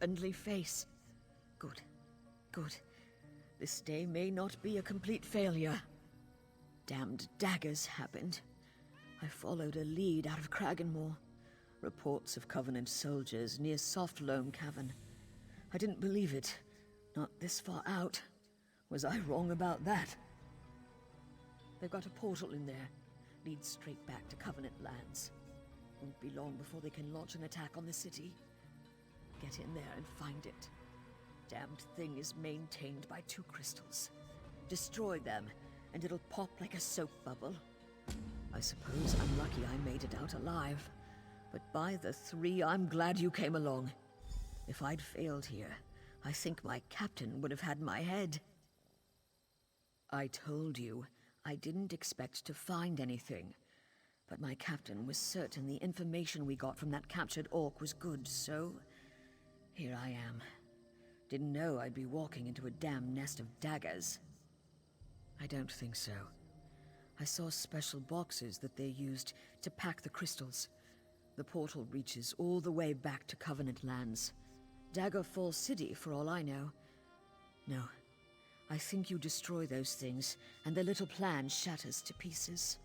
friendly face. Good. Good. This day may not be a complete failure. Damned daggers happened. I followed a lead out of Kraganmore. Reports of Covenant soldiers near Soft Loam Cavern. I didn't believe it. Not this far out. Was I wrong about that? They've got a portal in there. Leads straight back to Covenant lands. Won't be long before they can launch an attack on the city. Get in there and find it. Damned thing is maintained by 2 crystals. Destroy them, and it'll pop like a soap bubble. I suppose I'm lucky I made it out alive. But by the 3, I'm glad you came along. If I'd failed here, I think my captain would have had my head. I told you, I didn't expect to find anything. But my captain was certain the information we got from that captured orc was good, so... here I am. Didn't know I'd be walking into a damn nest of daggers. I don't think so. I saw special boxes that they used to pack the crystals. The portal reaches all the way back to Covenant lands. Daggerfall City, for all I know. No. I think you destroy those things, and the little plan shatters to pieces.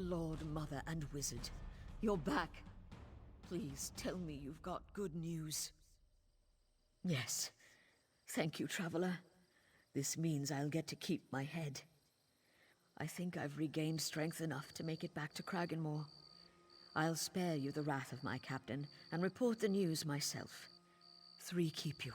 Lord, Mother, and Wizard. You're back. Please tell me you've got good news. Yes. Thank you, Traveler. This means I'll get to keep my head. I think I've regained strength enough to make it back to Kraganmore. I'll spare you the wrath of my captain and report the news myself. 3 keep you.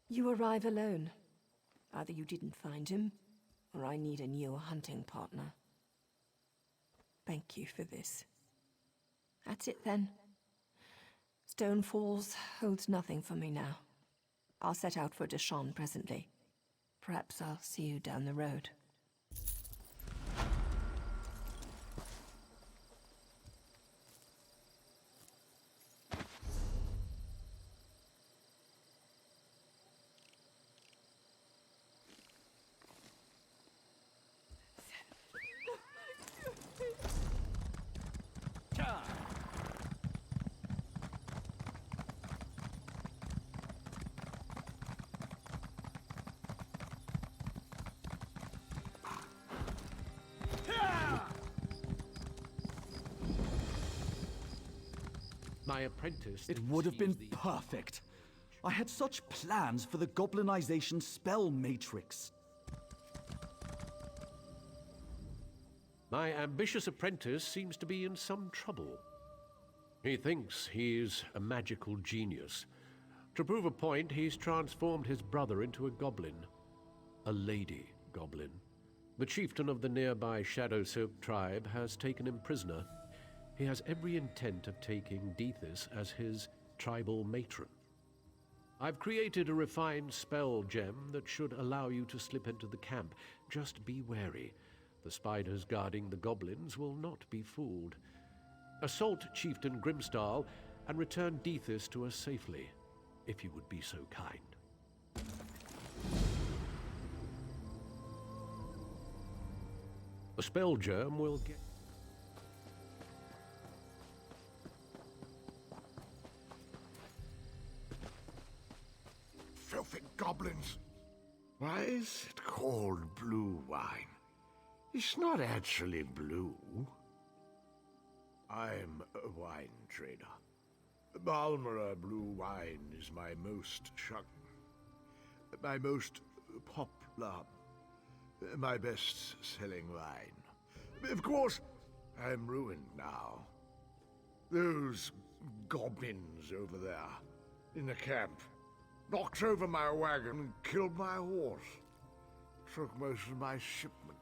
You arrive alone. Either you didn't find him, or I need a new hunting partner. Thank you for this. That's it then. Stone Falls holds nothing for me now. I'll set out for Deshawn presently. Perhaps I'll see you down the road. My apprentice... It would have been perfect. I had such plans for the goblinization spell matrix. My ambitious apprentice seems to be in some trouble. He thinks he's a magical genius. To prove a point, he's transformed his brother into a goblin. A lady goblin. The chieftain of the nearby Shadowsilk tribe has taken him prisoner. He has every intent of taking Deethis as his tribal matron. I've created a refined spell gem that should allow you to slip into the camp. Just be wary. The spiders guarding the goblins will not be fooled. Assault Chieftain Grimstal and return Deethis to us safely, if you would be so kind. The spell germ will get... Filthy goblins! Why is it called blue wine? It's not actually blue. I'm a wine trader. Balmora blue wine is my most popular, my best-selling wine. Of course, I'm ruined now. Those goblins over there, in the camp, knocked over my wagon and killed my horse. Took most of my shipment.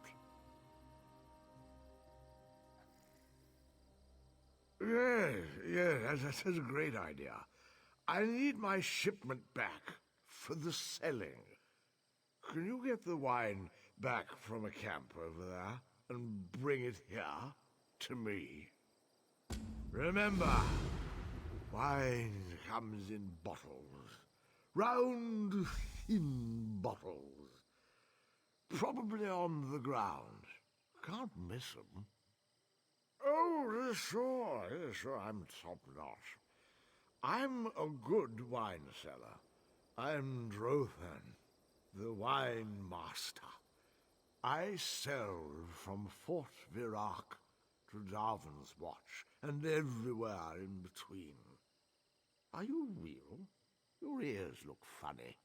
Yes, that's a great idea. I need my shipment back for the selling. Can you get the wine back from a camp over there and bring it here to me? Remember, wine comes in bottles. Round, thin bottles. Probably on the ground. Can't miss them. Oh, sure, I'm top-notch. I'm a good wine seller. I'm Drothan, the wine master. I sell from Fort Virak to Darvin's Watch, and everywhere in between. Are you real? Your ears look funny.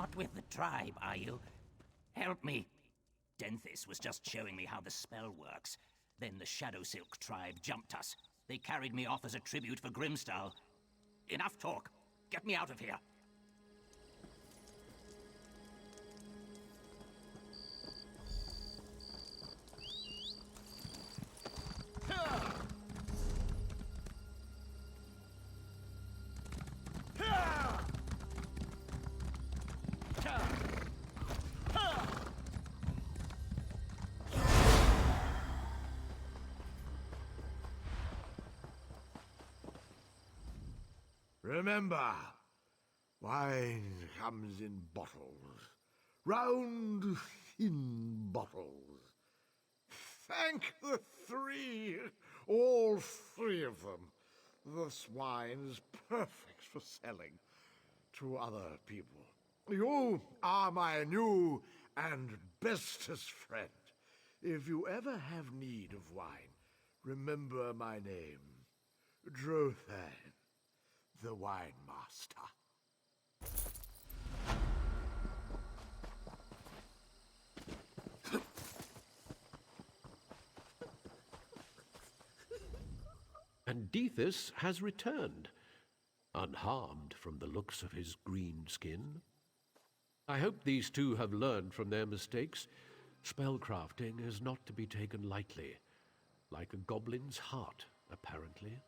not with the tribe, are you? Help me. Denthis was just showing me how the spell works. Then the Shadow Silk tribe jumped us. They carried me off as a tribute for Grimstall. Enough talk. Get me out of here. Remember, wine comes in bottles, round, thin bottles. Thank the three, all three of them. This wine's perfect for selling to other people. You are my new and bestest friend. If you ever have need of wine, remember my name, Drothan, the Wine Master. And Dethys has returned, unharmed from the looks of his green skin. I hope these two have learned from their mistakes. Spellcrafting is not to be taken lightly, like a goblin's heart, apparently.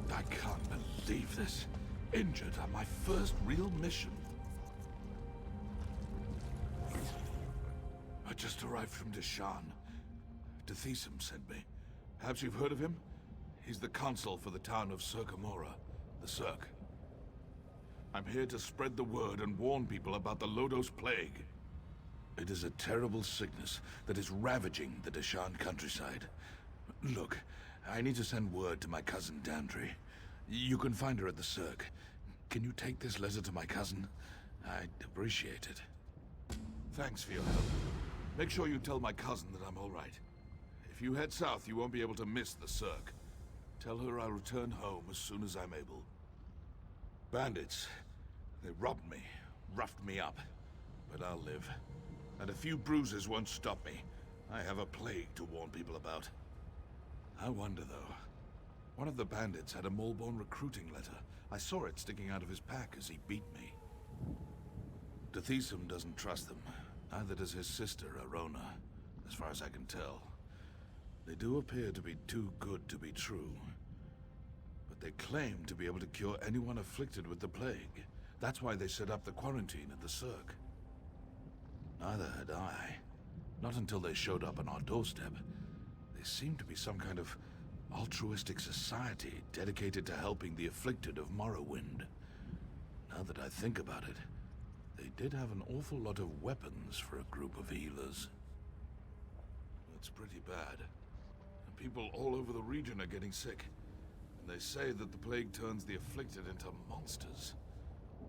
I can't believe this. Injured on my first real mission. I just arrived from Deshan. Dethisum sent me. Perhaps you've heard of him? He's the consul for the town of Circamora, the Cirque. I'm here to spread the word and warn people about the Lodos Plague. It is a terrible sickness that is ravaging the Deshan countryside. Look, I need to send word to my cousin Dandri. You can find her at the Cirque. Can you take this letter to my cousin? I'd appreciate it. Thanks for your help. Make sure you tell my cousin that I'm all right. If you head south, you won't be able to miss the Cirque. Tell her I'll return home as soon as I'm able. Bandits. They robbed me, roughed me up. But I'll live. And a few bruises won't stop me. I have a plague to warn people about. I wonder, though. One of the bandits had a Molborn recruiting letter. I saw it sticking out of his pack as he beat me. Dethisum doesn't trust them. Neither does his sister, Arona. as far as I can tell. They do appear to be too good to be true. But they claim to be able to cure anyone afflicted with the plague. That's why they set up the quarantine at the Cirque. Neither had I. Not until they showed up on our doorstep. They seemed to be some kind of altruistic society dedicated to helping the afflicted of Morrowind. Now that I think about it, they did have an awful lot of weapons for a group of healers. It's pretty bad. And people all over the region are getting sick. And they say that the plague turns the afflicted into monsters.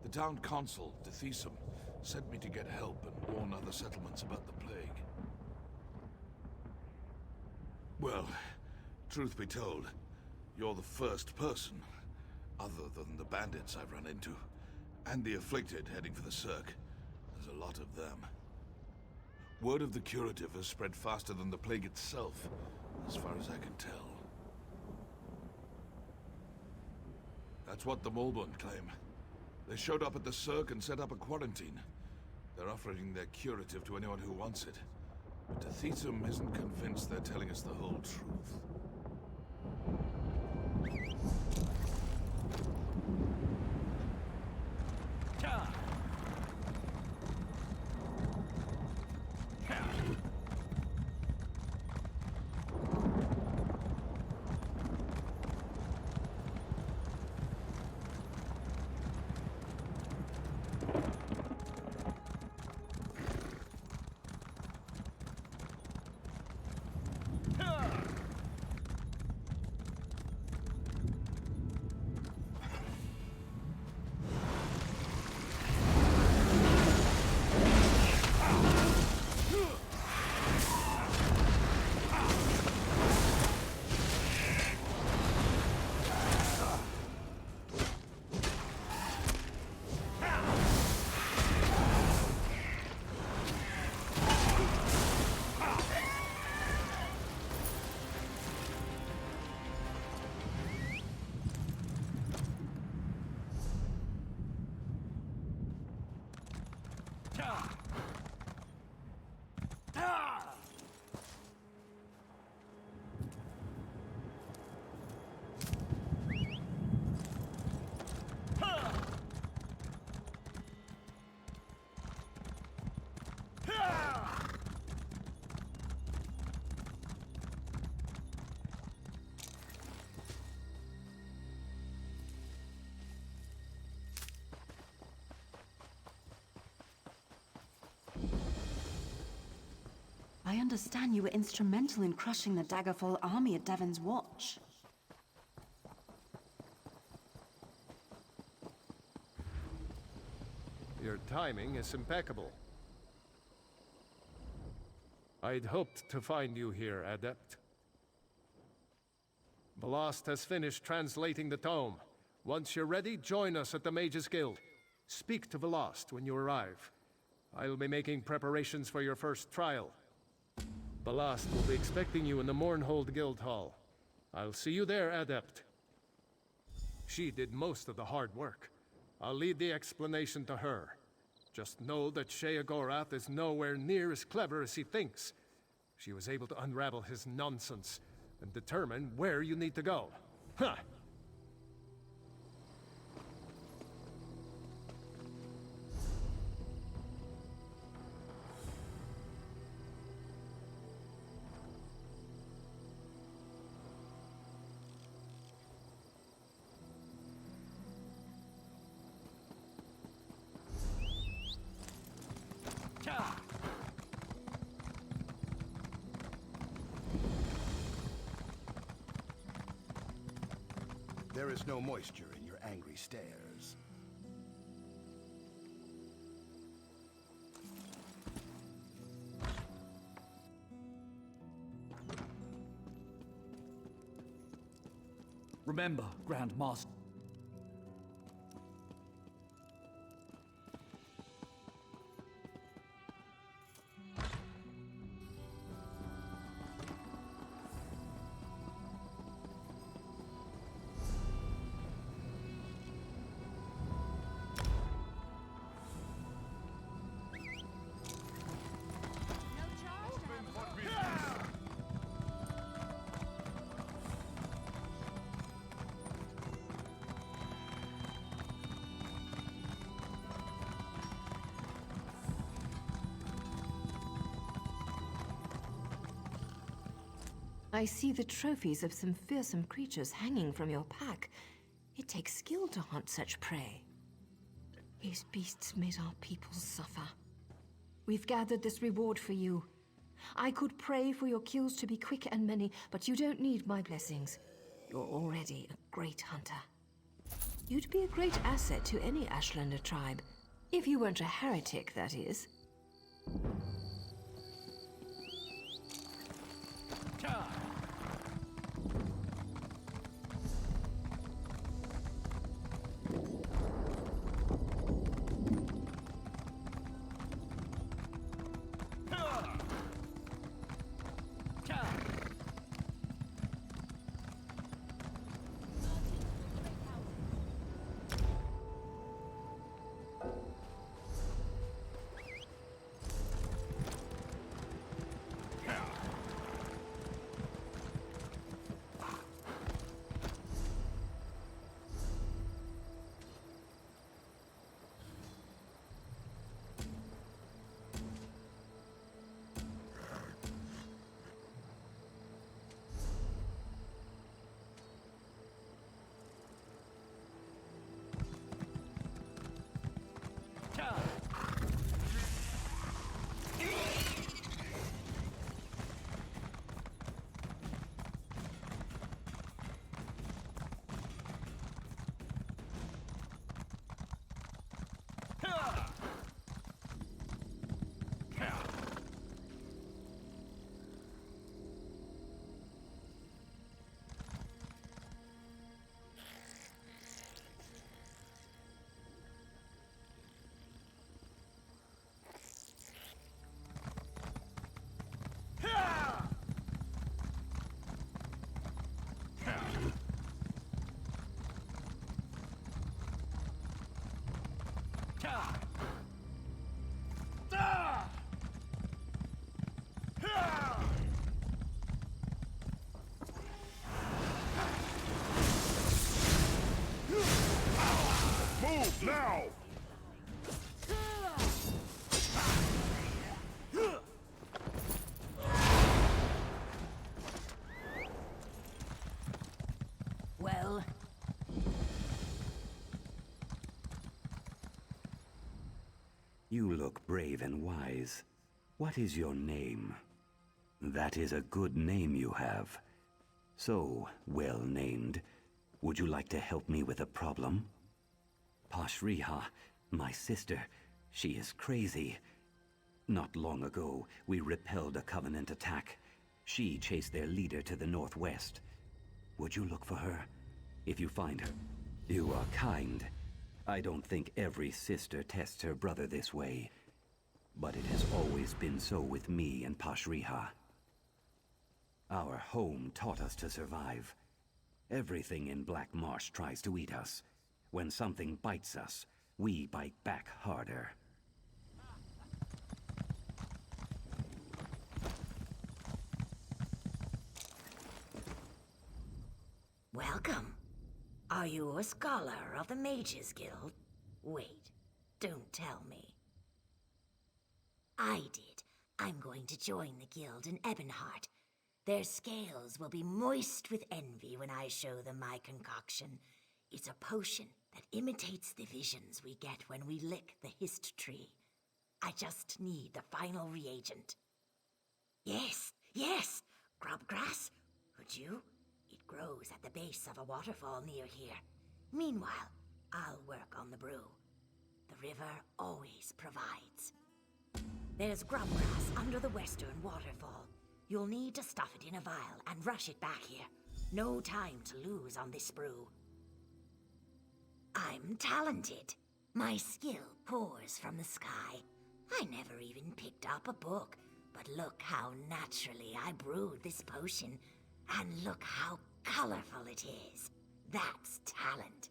The town consul, Dethisum, sent me to get help and warn other settlements about the plague. Well, truth be told, you're the first person, other than the bandits I've run into, and the afflicted heading for the Cirque. There's a lot of them. Word of the curative has spread faster than the plague itself, as far as I can tell. That's what the Mulbund claim. They showed up at the Cirque and set up a quarantine. They're offering their curative to anyone who wants it. But Dethisum isn't convinced they're telling us the whole truth. I understand you were instrumental in crushing the Daggerfall army at Devon's Watch. Your timing is impeccable. I'd hoped to find you here, Adept. Balast has finished translating the tome. Once you're ready, join us at the Mages Guild. Speak to Balast when you arrive. I'll be making preparations for your first trial. Balast will be expecting you in the Mournhold Guild Hall. I'll see you there, Adept. She did most of the hard work. I'll leave the explanation to her. Just know that Sheogorath is nowhere near as clever as he thinks. She was able to unravel his nonsense and determine where you need to go. Huh! There is no moisture in your angry stares. Remember, Grand Master. I see the trophies of some fearsome creatures hanging from your pack. It takes skill to hunt such prey. These beasts made our people suffer. We've gathered this reward for you. I could pray for your kills to be quick and many, but you don't need my blessings. You're already a great hunter. You'd be a great asset to any Ashlander tribe. If you weren't a heretic, that is. Move now! Well, You look brave and wise. What is your name? That is a good name you have. So well named. Would you like to help me with a problem? Pashriha, my sister, she is crazy. Not long ago, we repelled a Covenant attack. She chased their leader to the northwest. Would you look for her? If you find her, you are kind. I don't think every sister tests her brother this way. But it has always been so with me and Pashriha. Our home taught us to survive. Everything in Black Marsh tries to eat us. When something bites us, we bite back harder. Welcome. Are you a scholar of the Mages Guild? Wait, don't tell me. I did. I'm going to join the guild in Ebonheart. Their scales will be moist with envy when I show them my concoction. It's a potion that imitates the visions we get when we lick the hist tree. I just need the final reagent. Yes, yes! Grubgrass? Would you? It grows at the base of a waterfall near here. Meanwhile, I'll work on the brew. The river always provides. There's grubgrass under the western waterfall. You'll need to stuff it in a vial and rush it back here. No time to lose on this brew. I'm talented. My skill pours from the sky. I never even picked up a book, but look how naturally I brewed this potion, and look how colorful it is. That's talent.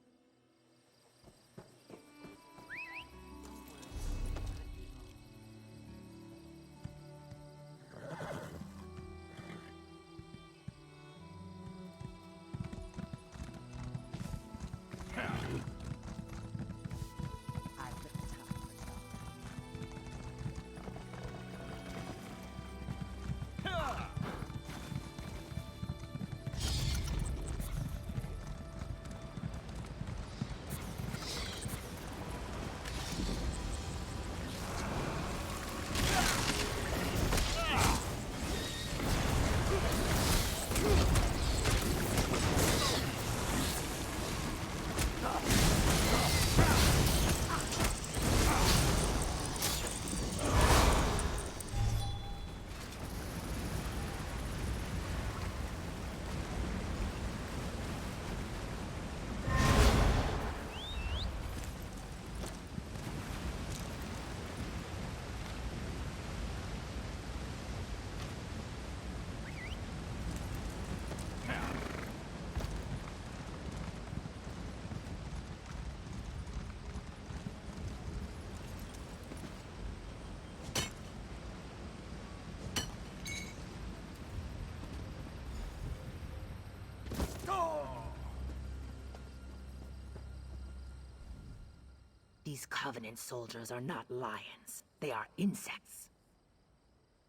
These Covenant soldiers are not lions. They are insects.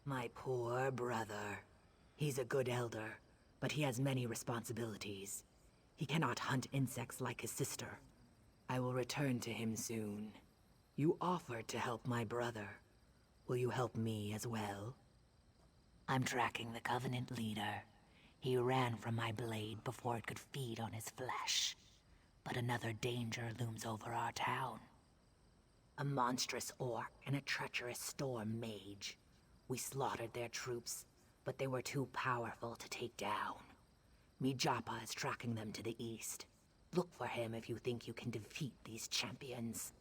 My poor brother. He's a good elder, but he has many responsibilities. He cannot hunt insects like his sister. I will return to him soon. You offered to help my brother. Will you help me as well? I'm tracking the Covenant leader. He ran from my blade before it could feed on his flesh. But another danger looms over our town. A monstrous orc and a treacherous storm mage. We slaughtered their troops, but they were too powerful to take down. Mijapa is tracking them to the east. Look for him if you think you can defeat these champions.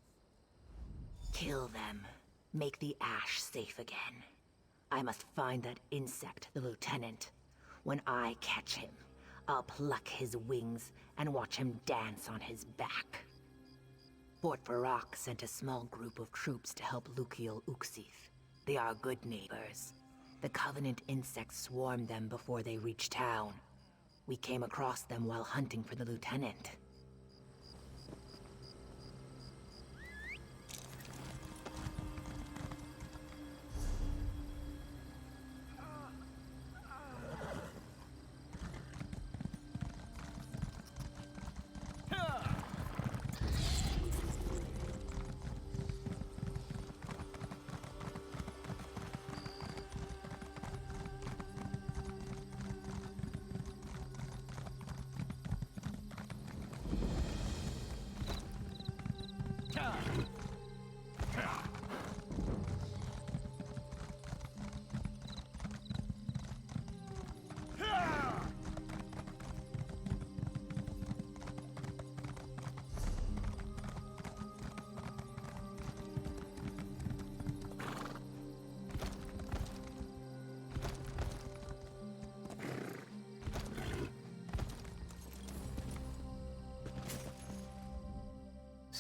Kill them. Make the ash safe again. I must find that insect, the lieutenant. When I catch him, I'll pluck his wings and watch him dance on his back. Fort Farak sent a small group of troops to help Lukiel Uksith. They are good neighbors. The Covenant insects swarmed them before they reached town. We came across them while hunting for the lieutenant.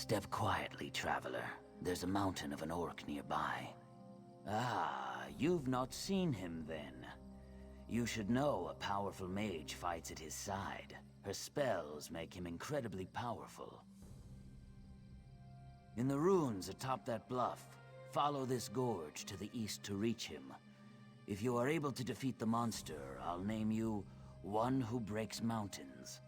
Step quietly, traveler. There's a mountain of an orc nearby. Ah, you've not seen him then. You should know a powerful mage fights at his side. Her spells make him incredibly powerful. In the ruins atop that bluff, follow this gorge to the east to reach him. If you are able to defeat the monster, I'll name you One Who Breaks Mountains.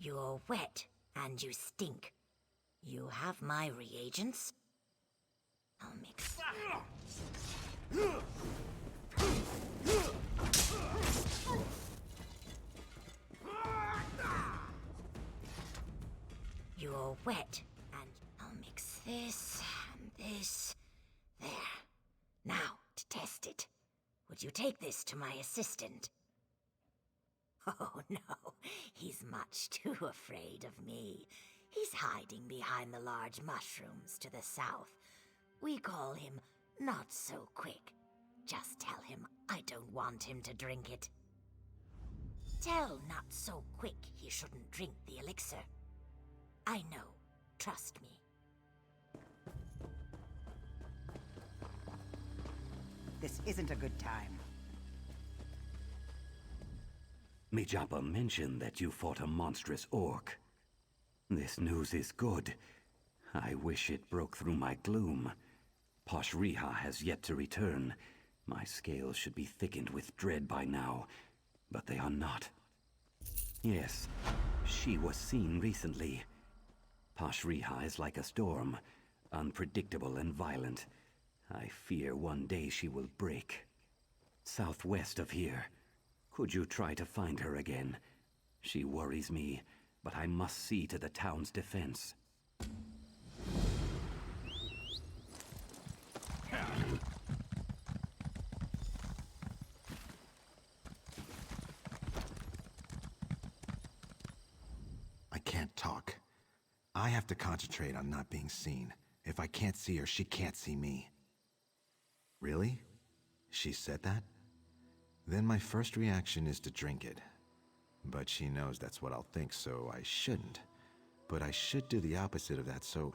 You're wet, and you stink. You have my reagents? I'll mix. You're wet, and I'll mix this and this. There. Now, to test it. Would you take this to my assistant? Oh, no. He's much too afraid of me. He's hiding behind the large mushrooms to the south. We call him Not So Quick. Just tell him I don't want him to drink it. Tell Not So Quick he shouldn't drink the elixir. I know. Trust me. This isn't a good time. Mijapa mentioned that you fought a monstrous orc. This news is good. I wish it broke through my gloom. Posh Riha has yet to return. My scales should be thickened with dread by now, but they are not. Yes, she was seen recently. Posh Riha is like a storm, unpredictable and violent. I fear one day she will break. Southwest of here. Could you try to find her again? She worries me, but I must see to the town's defense. I can't talk. I have to concentrate on not being seen. If I can't see her, she can't see me. Really? She said that? Then my first reaction is to drink it. But she knows that's what I'll think, so I shouldn't. But I should do the opposite of that, so...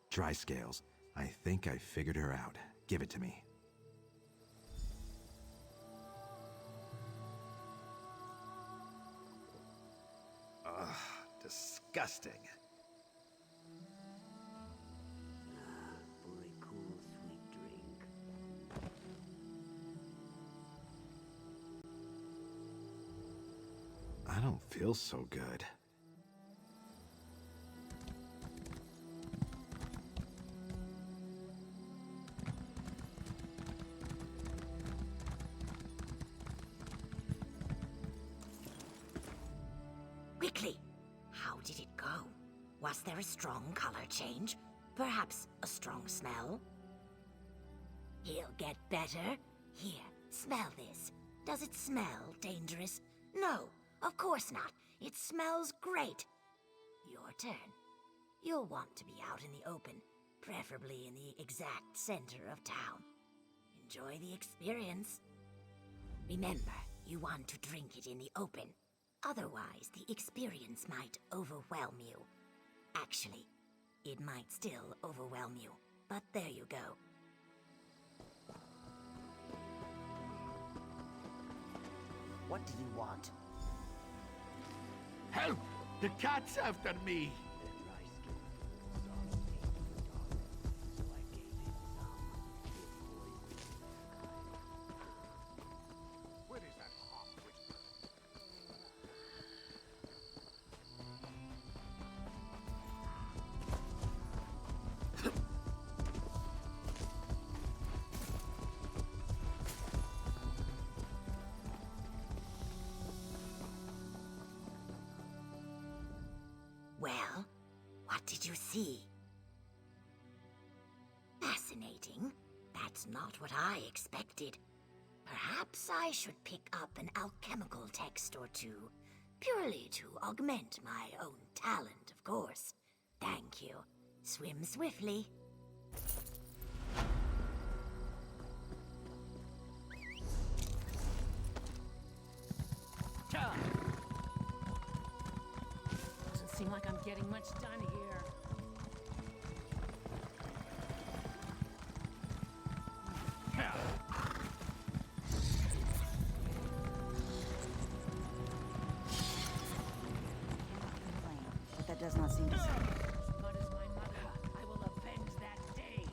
Dry scales. I think I figured her out. Give it to me. Ugh, disgusting. For a cool, sweet drink. I don't feel so good. Quickly! How did it go? Was there a strong color change? Perhaps a strong smell? He'll get better. Here, smell this. Does it smell dangerous? No, of course not. It smells great. Your turn. You'll want to be out in the open, preferably in the exact center of town. Enjoy the experience. Remember, you want to drink it in the open. Otherwise, the experience might overwhelm you. Actually, it might still overwhelm you, but there you go. What do you want? Help! The cat's after me! Well, what did you see? Fascinating. That's not what I expected. Perhaps I should pick up an alchemical text or two, purely to augment my own talent, of course. Thank you. Swim swiftly. Doesn't seem like I'm getting much done here. But that does not seem to... As mud as my mother, I will avenge that day.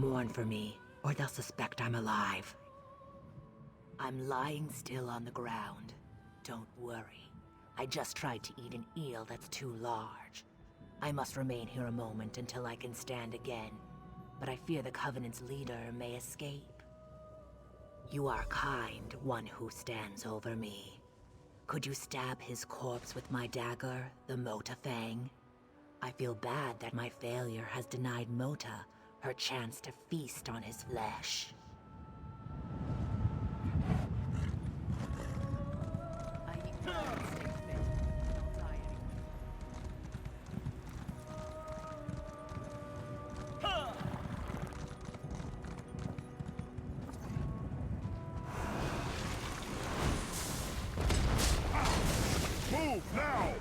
Mourn for me, or they'll suspect I'm alive. I'm lying still on the ground. Don't worry. I just tried to eat an eel that's too large. I must remain here a moment until I can stand again, but I fear the Covenant's leader may escape. You are kind, one who stands over me. Could you stab his corpse with my dagger, the Mota Fang? I feel bad that my failure has denied Mota her chance to feast on his flesh. Move now!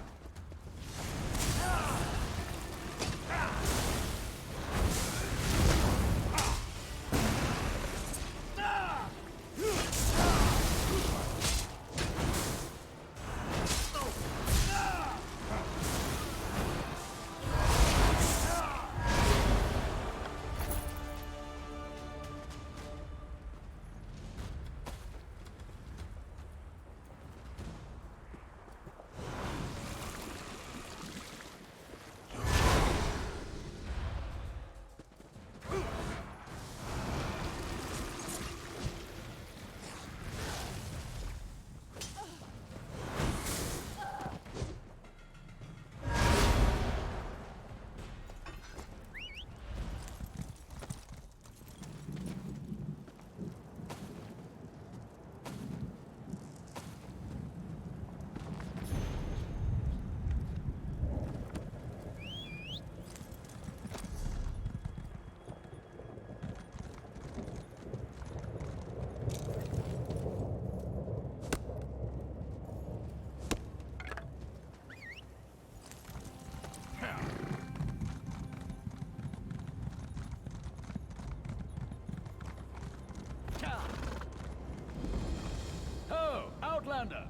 Outlander!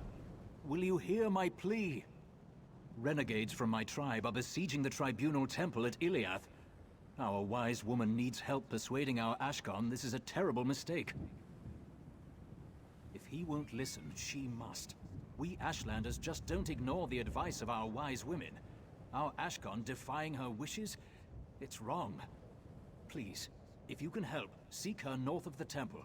Will you hear my plea? Renegades from my tribe are besieging the Tribunal Temple at Iliath. Our wise woman needs help persuading our Ashkon this is a terrible mistake. If he won't listen, she must. We Ashlanders just don't ignore the advice of our wise women. Our Ashkon defying her wishes? It's wrong. Please, if you can help, seek her north of the temple.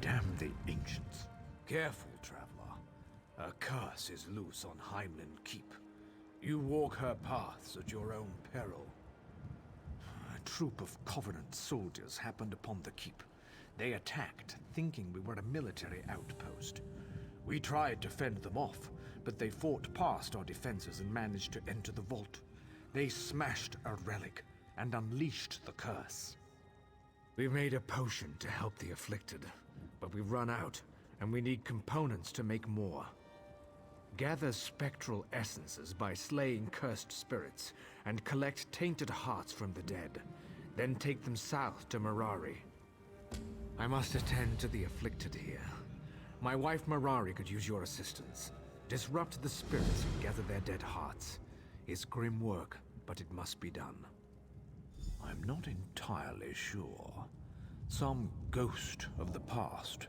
Damn the ancients. Careful, traveler. A curse is loose on Heimlin Keep. You walk her paths at your own peril. A troop of Covenant soldiers happened upon the keep. They attacked, thinking we were a military outpost. We tried to fend them off, but they fought past our defenses and managed to enter the vault. They smashed a relic and unleashed the curse. We made a potion to help the afflicted, but we've run out, and we need components to make more. Gather spectral essences by slaying cursed spirits, and collect tainted hearts from the dead. Then take them south to Mirari. I must attend to the afflicted here. My wife Mirari could use your assistance. Disrupt the spirits and gather their dead hearts. It's grim work, but it must be done. I'm not entirely sure. Some ghost of the past.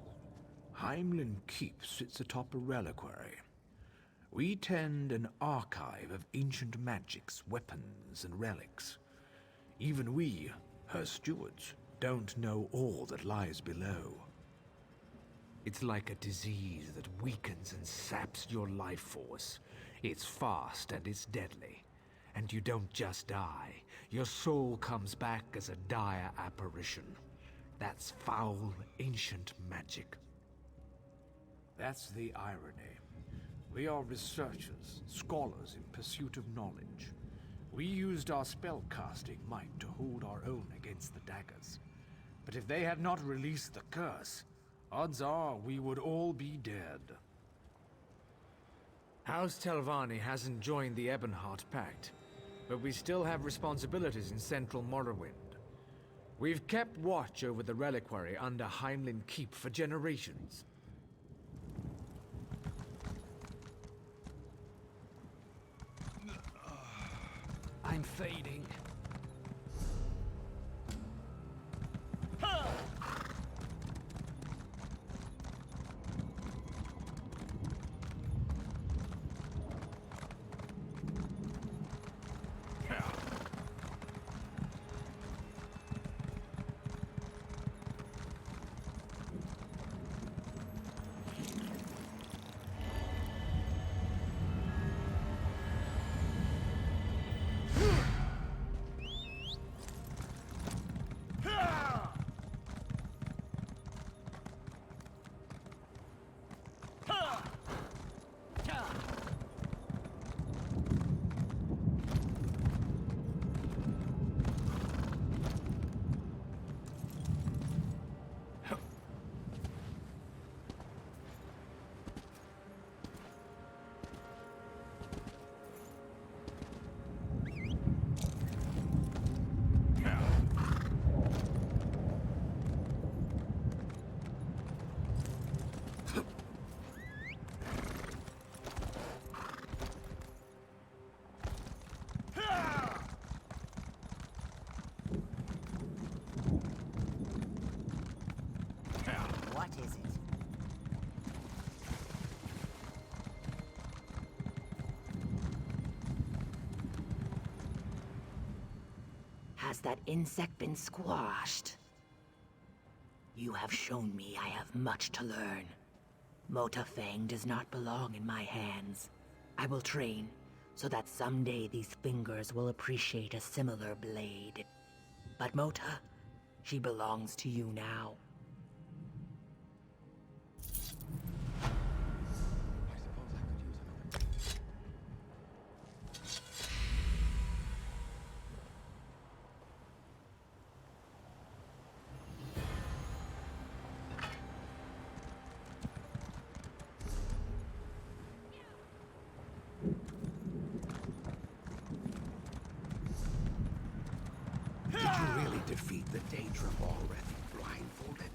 Heimlin Keep sits atop a reliquary. We tend an archive of ancient magics, weapons, and relics. Even we, her stewards, don't know all that lies below. It's like a disease that weakens and saps your life force. It's fast and it's deadly. And you don't just die. Your soul comes back as a dire apparition. That's foul, ancient magic. That's the irony. We are researchers, scholars in pursuit of knowledge. We used our spellcasting might to hold our own against the daggers. But if they had not released the curse, odds are we would all be dead. House Telvanni hasn't joined the Ebonheart Pact, but we still have responsibilities in central Morrowind. We've kept watch over the reliquary under Heimlin Keep for generations. I'm fading. What is it? Has that insect been squashed? You have shown me I have much to learn. Motafang does not belong in my hands. I will train, so that someday these fingers will appreciate a similar blade. But Mota, she belongs to you now. Did you really defeat the Daedra already, blindfolded?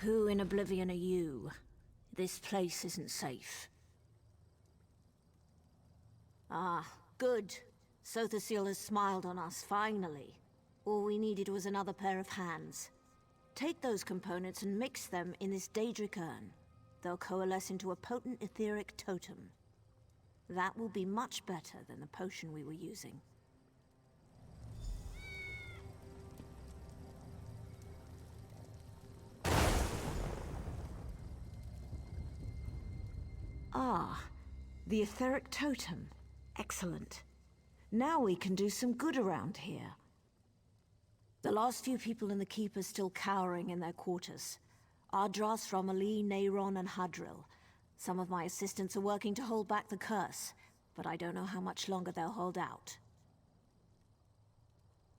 Who in oblivion are you? This place isn't safe. Ah, good. Sothasil has smiled on us, finally. All we needed was another pair of hands. Take those components and mix them in this Daedric urn. They'll coalesce into a potent etheric totem. That will be much better than the potion we were using. Ah, the etheric totem. Excellent. Now we can do some good around here. The last few people in the keep are still cowering in their quarters. Ardras, Romilly, Neyron, and Hadril. Some of my assistants are working to hold back the curse, but I don't know how much longer they'll hold out.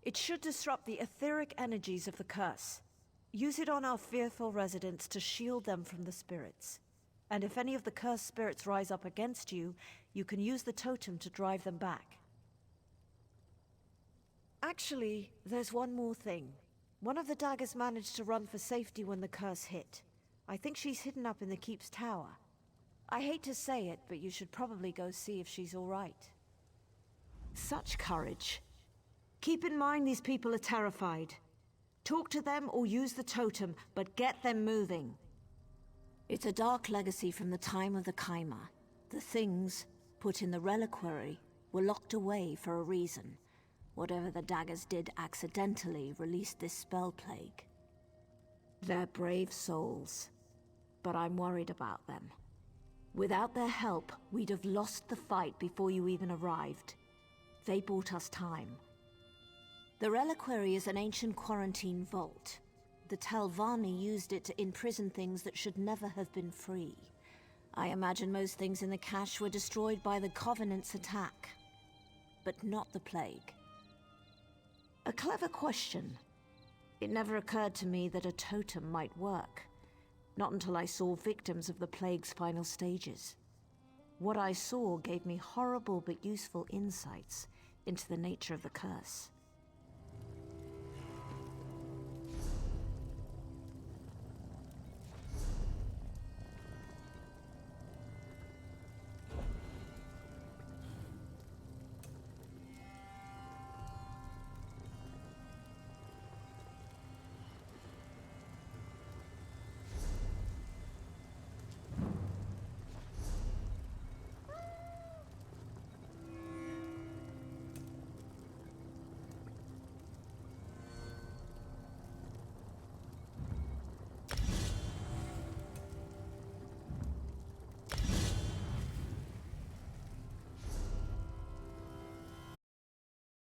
It should disrupt the etheric energies of the curse. Use it on our fearful residents to shield them from the spirits. And if any of the cursed spirits rise up against you, you can use the totem to drive them back. Actually, there's one more thing. One of the daggers managed to run for safety when the curse hit. I think she's hidden up in the keep's tower. I hate to say it, but you should probably go see if she's all right. Such courage. Keep in mind these people are terrified. Talk to them or use the totem, but get them moving. It's a dark legacy from the time of the Kaima. The things put in the reliquary were locked away for a reason. Whatever the daggers did accidentally released this spell plague. They're brave souls, but I'm worried about them. Without their help, we'd have lost the fight before you even arrived. They bought us time. The reliquary is an ancient quarantine vault. The Talvani used it to imprison things that should never have been free. I imagine most things in the cache were destroyed by the Covenant's attack, but not the plague. A clever question. It never occurred to me that a totem might work. Not until I saw victims of the plague's final stages. What I saw gave me horrible but useful insights into the nature of the curse.